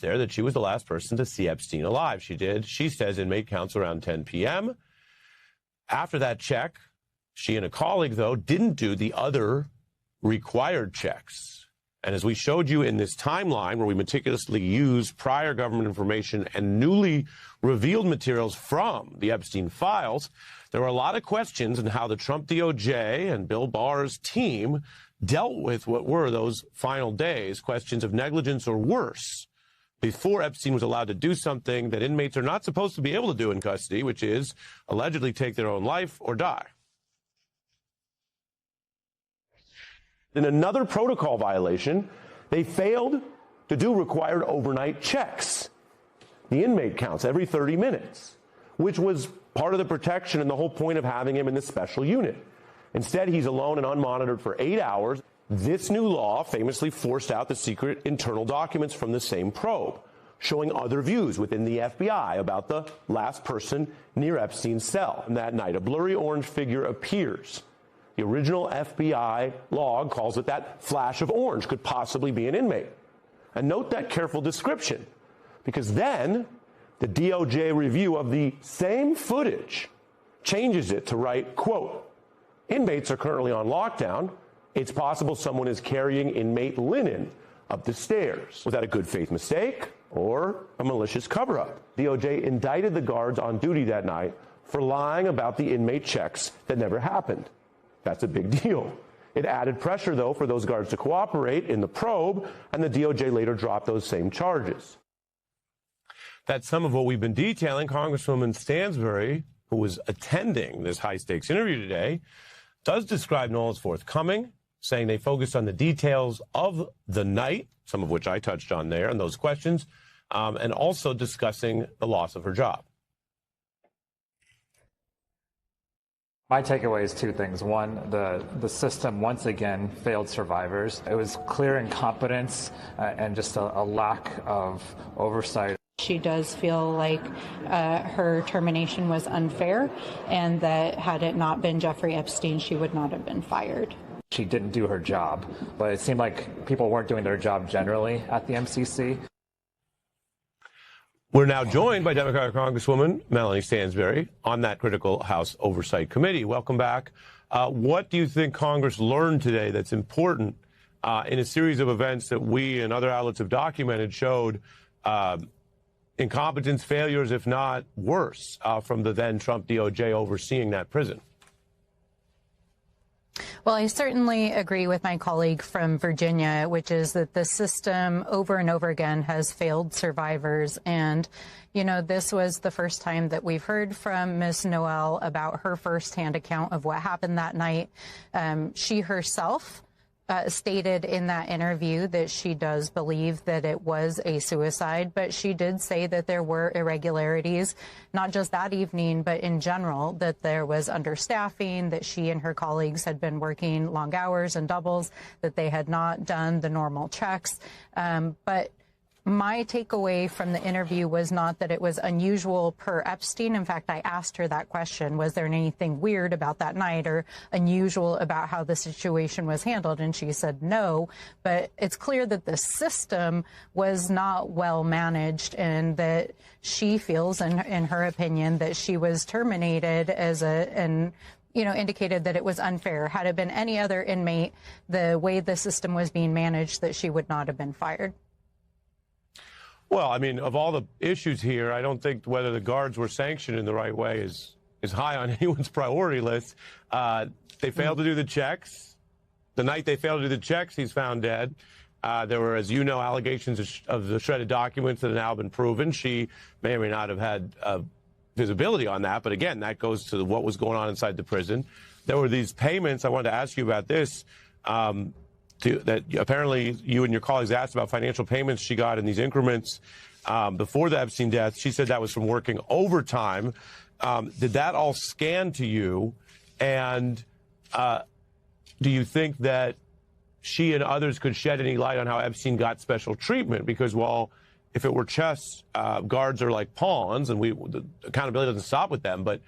there that she was the last person to see Epstein alive. She says, inmate counts around 10 p.m. After that check, she and a colleague, though, didn't do the other required checks. And as we showed you in this timeline where we meticulously used prior government information and newly revealed materials from the Epstein files, there were a lot of questions on how the Trump DOJ and Bill Barr's team dealt with what were those final days, questions of negligence or worse, before Epstein was allowed to do something that inmates are not supposed to be able to do in custody, which is allegedly take their own life or die. In another protocol violation, they failed to do required overnight checks. The inmate counts every 30 minutes, which was part of the protection and the whole point of having him in this special unit. Instead, he's alone and unmonitored for 8 hours. This new law famously forced out the secret internal documents from the same probe, showing other views within the FBI about the last person near Epstein's cell. And that night, a blurry orange figure appears. The original FBI log calls it that flash of orange could possibly be an inmate. And note that careful description, because then the DOJ review of the same footage changes it to write, quote, inmates are currently on lockdown. It's possible someone is carrying inmate linen up the stairs. Was that a good faith mistake or a malicious cover-up? DOJ indicted the guards on duty that night for lying about the inmate checks that never happened. That's a big deal. It added pressure, though, for those guards to cooperate in the probe, and the DOJ later dropped those same charges. That's some of what we've been detailing. Congresswoman Stansbury, who was attending this high-stakes interview today, does describe Noel as forthcoming, saying they focused on the details of the night, some of which I touched on there, and those questions, and also discussing the loss of her job. My takeaway is two things. One, the system once again failed survivors. It was clear incompetence and just a lack of oversight. She does feel like her termination was unfair, and that had it not been Jeffrey Epstein, she would not have been fired. She didn't do her job, but it seemed like people weren't doing their job generally at the MCC. We're now joined by Democratic Congresswoman Melanie Stansbury on that critical House Oversight Committee. Welcome back. What do you think Congress learned today that's important in a series of events that we and other outlets have documented showed incompetence, failures, if not worse, from the then Trump DOJ overseeing that prison? Well, I certainly agree with my colleague from Virginia, which is that the system over and over again has failed survivors. And, you know, this was the first time that we've heard from Ms. Noel about her firsthand account of what happened that night. She herself stated in that interview that she does believe that it was a suicide, but she did say that there were irregularities, not just that evening, but in general, that there was understaffing, that she and her colleagues had been working long hours and doubles, that they had not done the normal checks. But my takeaway from the interview was not that it was unusual per Epstein. In fact, I asked her that question. Was there anything weird about that night or unusual about how the situation was handled? And she said no. But it's clear that the system was not well managed, and that she feels, in her opinion, that she was terminated and indicated that it was unfair. Had it been any other inmate, the way the system was being managed, that she would not have been fired. Well, I mean, of all the issues here, I don't think whether the guards were sanctioned in the right way is high on anyone's priority list. They failed to do the checks. The night they failed to do the checks, he's found dead. There were, as you know, allegations of the shredded documents that have now been proven. She may or may not have had visibility on that. But again, that goes to what was going on inside the prison. There were these payments. I wanted to ask you about this. That apparently you and your colleagues asked about financial payments she got in these increments before the Epstein death. She said that was from working overtime. Did that all scan to you? And do you think that she and others could shed any light on how Epstein got special treatment? Because while if it were chess, guards are like pawns, and the accountability doesn't stop with them, but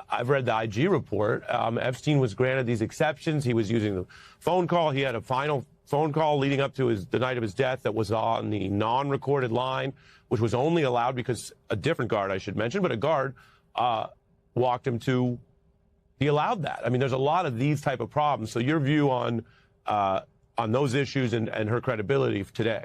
I've read the IG report. Epstein was granted these exceptions. He was using the phone call. He had a final phone call leading up to the night of his death that was on the non-recorded line, which was only allowed because a different guard, I should mention, but a guard walked him to. He allowed that. I mean, there's a lot of these type of problems. So your view on those issues and her credibility today?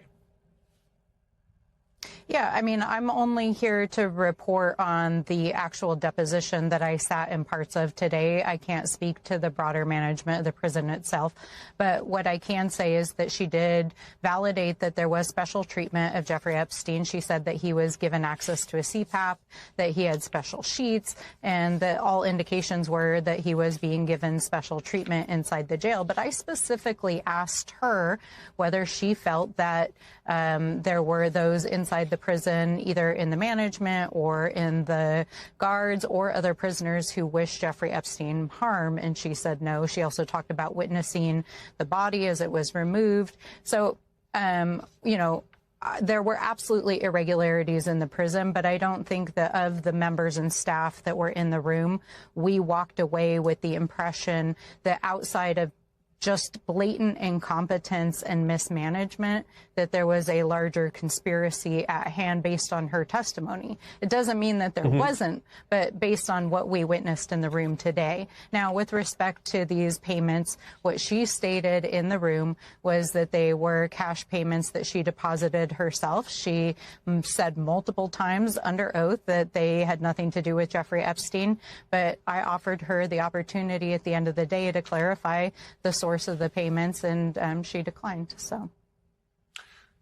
Yeah, I mean, I'm only here to report on the actual deposition that I sat in parts of today. I can't speak to the broader management of the prison itself. But what I can say is that she did validate that there was special treatment of Jeffrey Epstein. She said that he was given access to a CPAP, that he had special sheets, and that all indications were that he was being given special treatment inside the jail. But I specifically asked her whether she felt that there were those inside the prison, either in the management or in the guards or other prisoners who wished Jeffrey Epstein harm. And she said no. She also talked about witnessing the body as it was removed. So, there were absolutely irregularities in the prison, but I don't think that of the members and staff that were in the room, we walked away with the impression that outside of just blatant incompetence and mismanagement, that there was a larger conspiracy at hand based on her testimony. It doesn't mean that there wasn't, but based on what we witnessed in the room today. Now, with respect to these payments, what she stated in the room was that they were cash payments that she deposited herself. She said multiple times under oath that they had nothing to do with Jeffrey Epstein, but I offered her the opportunity at the end of the day to clarify the source of the payments, and she declined. So,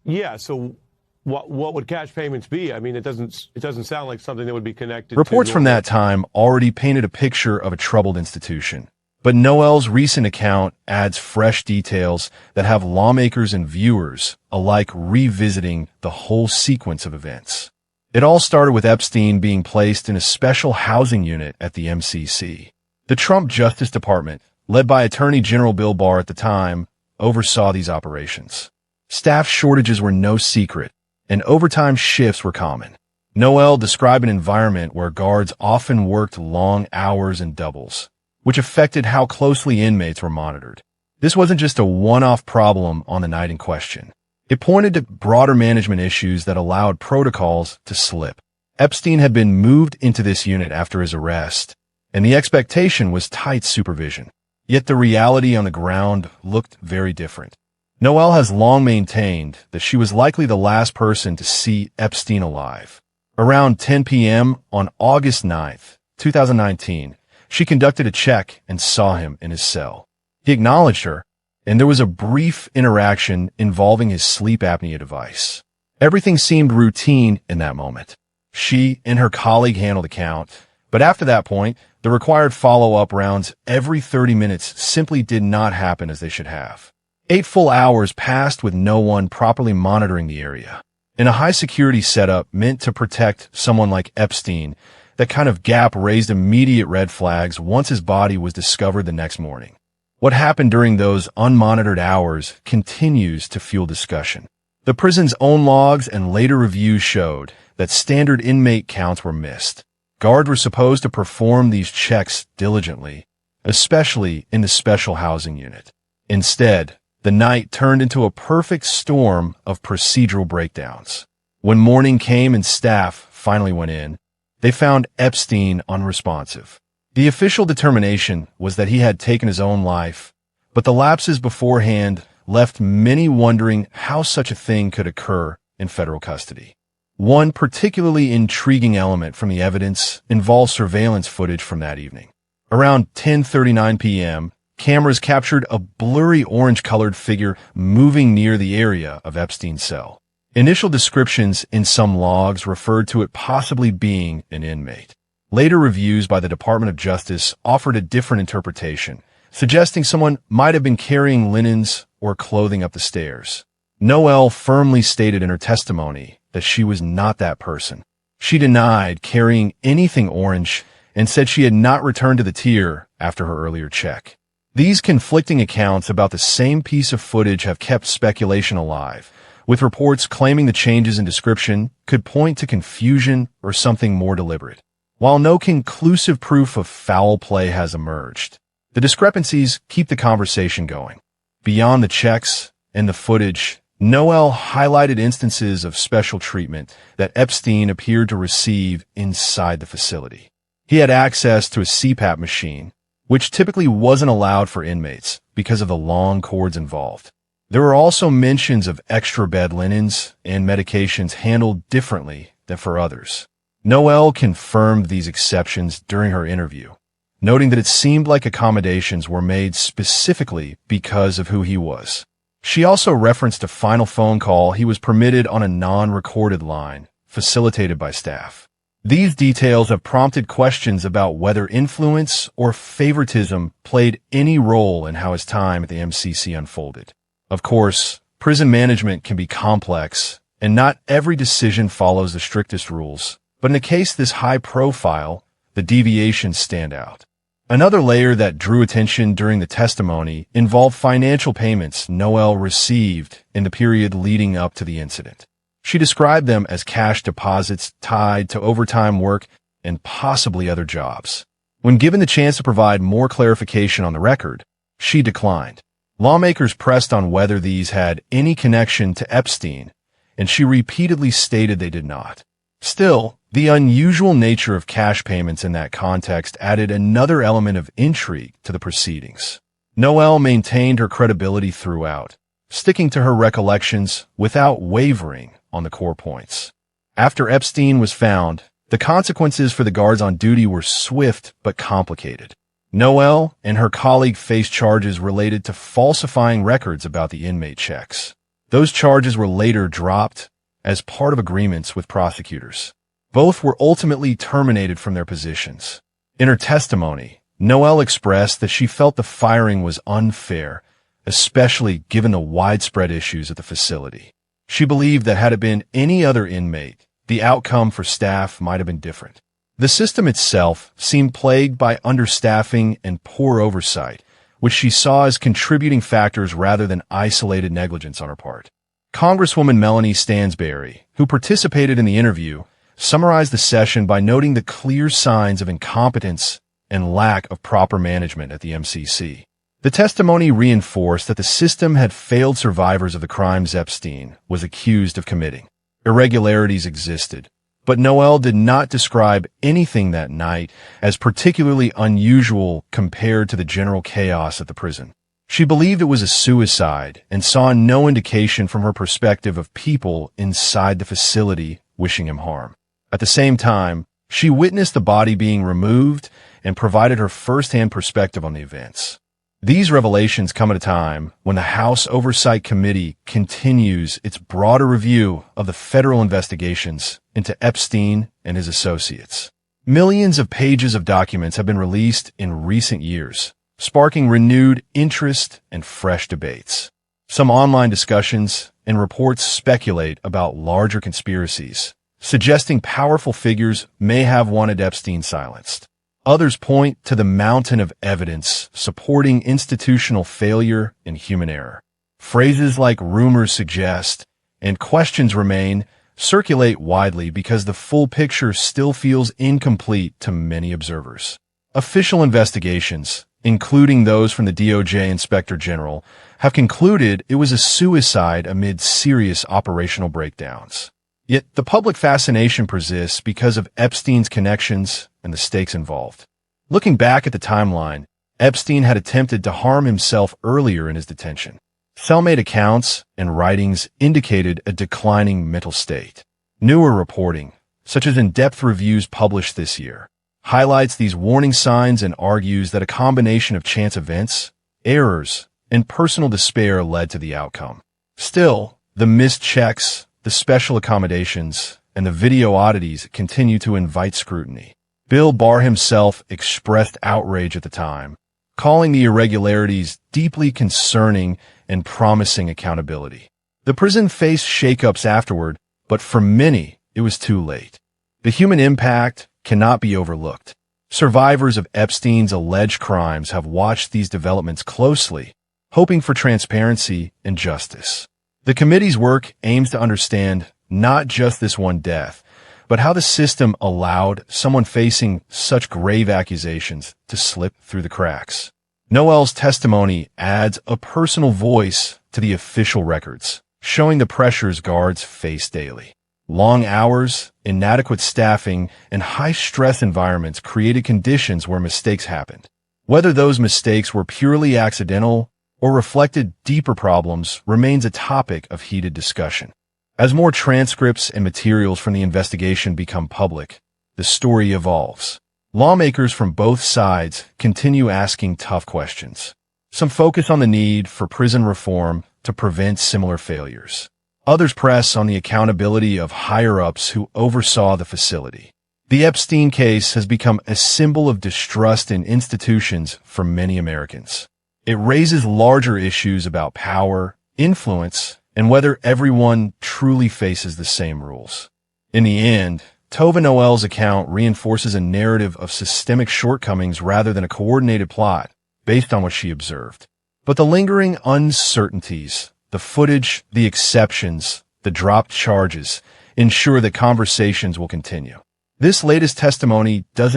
yeah. So, what would cash payments be? I mean, it doesn't sound like something that would be connected. Reports from that time already painted a picture of a troubled institution, but Noel's recent account adds fresh details that have lawmakers and viewers alike revisiting the whole sequence of events. It all started with Epstein being placed in a special housing unit at the MCC. The Trump Justice Department, led by Attorney General Bill Barr at the time, oversaw these operations. Staff shortages were no secret, and overtime shifts were common. Noel described an environment where guards often worked long hours and doubles, which affected how closely inmates were monitored. This wasn't just a one-off problem on the night in question. It pointed to broader management issues that allowed protocols to slip. Epstein had been moved into this unit after his arrest, and the expectation was tight supervision. Yet the reality on the ground looked very different. Noel has long maintained that she was likely the last person to see Epstein alive. Around 10 p.m. on August 9th, 2019, she conducted a check and saw him in his cell. He acknowledged her, and there was a brief interaction involving his sleep apnea device. Everything seemed routine in that moment. She and her colleague handled the count, but after that point, the required follow-up rounds every 30 minutes simply did not happen as they should have. 8 full hours passed with no one properly monitoring the area. In a high-security setup meant to protect someone like Epstein, that kind of gap raised immediate red flags once his body was discovered the next morning. What happened during those unmonitored hours continues to fuel discussion. The prison's own logs and later reviews showed that standard inmate counts were missed. Guards were supposed to perform these checks diligently, especially in the special housing unit. Instead, the night turned into a perfect storm of procedural breakdowns. When morning came and staff finally went in, they found Epstein unresponsive. The official determination was that he had taken his own life, but the lapses beforehand left many wondering how such a thing could occur in federal custody. One particularly intriguing element from the evidence involves surveillance footage from that evening. Around 10:39 p.m., cameras captured a blurry orange-colored figure moving near the area of Epstein's cell. Initial descriptions in some logs referred to it possibly being an inmate. Later reviews by the Department of Justice offered a different interpretation, suggesting someone might have been carrying linens or clothing up the stairs. Noel firmly stated in her testimony that she was not that person. She denied carrying anything orange and said she had not returned to the tier after her earlier check. These conflicting accounts about the same piece of footage have kept speculation alive, with reports claiming the changes in description could point to confusion or something more deliberate. While no conclusive proof of foul play has emerged, the discrepancies keep the conversation going. Beyond the checks In the footage, Noel highlighted instances of special treatment that Epstein appeared to receive inside the facility. He had access to a CPAP machine, which typically wasn't allowed for inmates because of the long cords involved. There were also mentions of extra bed linens and medications handled differently than for others. Noel confirmed these exceptions during her interview, noting that it seemed like accommodations were made specifically because of who he was. She also referenced a final phone call he was permitted on a non-recorded line, facilitated by staff. These details have prompted questions about whether influence or favoritism played any role in how his time at the MCC unfolded. Of course, prison management can be complex, and not every decision follows the strictest rules. But in a case this high profile, the deviations stand out. Another layer that drew attention during the testimony involved financial payments Noel received in the period leading up to the incident. She described them as cash deposits tied to overtime work and possibly other jobs. When given the chance to provide more clarification on the record, she declined. Lawmakers pressed on whether these had any connection to Epstein, and she repeatedly stated they did not. Still, the unusual nature of cash payments in that context added another element of intrigue to the proceedings. Noel maintained her credibility throughout, sticking to her recollections without wavering on the core points. After Epstein was found, the consequences for the guards on duty were swift but complicated. Noel and her colleague faced charges related to falsifying records about the inmate checks. Those charges were later dropped as part of agreements with prosecutors. Both were ultimately terminated from their positions. In her testimony, Noel expressed that she felt the firing was unfair, especially given the widespread issues at the facility. She believed that had it been any other inmate, the outcome for staff might have been different. The system itself seemed plagued by understaffing and poor oversight, which she saw as contributing factors rather than isolated negligence on her part. Congresswoman Melanie Stansberry, who participated in the interview, summarized the session by noting the clear signs of incompetence and lack of proper management at the MCC. The testimony reinforced that the system had failed survivors of the crimes Epstein was accused of committing. Irregularities existed, but Noel did not describe anything that night as particularly unusual compared to the general chaos at the prison. She believed it was a suicide and saw no indication from her perspective of people inside the facility wishing him harm. At the same time, she witnessed the body being removed and provided her first-hand perspective on the events. These revelations come at a time when the House Oversight Committee continues its broader review of the federal investigations into Epstein and his associates. Millions of pages of documents have been released in recent years, sparking renewed interest and fresh debates. Some online discussions and reports speculate about larger conspiracies, suggesting powerful figures may have wanted Epstein silenced. Others point to the mountain of evidence supporting institutional failure and human error. Phrases like rumors suggest and questions remain circulate widely because the full picture still feels incomplete to many observers. Official investigations, including those from the DOJ Inspector General, have concluded it was a suicide amid serious operational breakdowns. Yet the public fascination persists because of Epstein's connections and the stakes involved. Looking back at the timeline, Epstein had attempted to harm himself earlier in his detention. Cellmate accounts and writings indicated a declining mental state. Newer reporting, such as in-depth reviews published this year, highlights these warning signs and argues that a combination of chance events, errors, and personal despair led to the outcome. Still, the missed checks, the special accommodations, and the video oddities continue to invite scrutiny. Bill Barr himself expressed outrage at the time, calling the irregularities deeply concerning and promising accountability. The prison faced shakeups afterward, but for many, it was too late. The human impact cannot be overlooked. Survivors of Epstein's alleged crimes have watched these developments closely, hoping for transparency and justice. The committee's work aims to understand not just this one death, but how the system allowed someone facing such grave accusations to slip through the cracks. Noel's testimony adds a personal voice to the official records, showing the pressures guards face daily. Long hours, inadequate staffing, and high-stress environments created conditions where mistakes happened. Whether those mistakes were purely accidental or reflected deeper problems remains a topic of heated discussion. As more transcripts and materials from the investigation become public, the story evolves. Lawmakers from both sides continue asking tough questions. Some focus on the need for prison reform to prevent similar failures. Others press on the accountability of higher-ups who oversaw the facility. The Epstein case has become a symbol of distrust in institutions for many Americans. It raises larger issues about power, influence, and whether everyone truly faces the same rules. In the end, Tova Noel's account reinforces a narrative of systemic shortcomings rather than a coordinated plot based on what she observed. But the lingering uncertainties, the footage, the exceptions, the dropped charges, ensure that conversations will continue. This latest testimony doesn't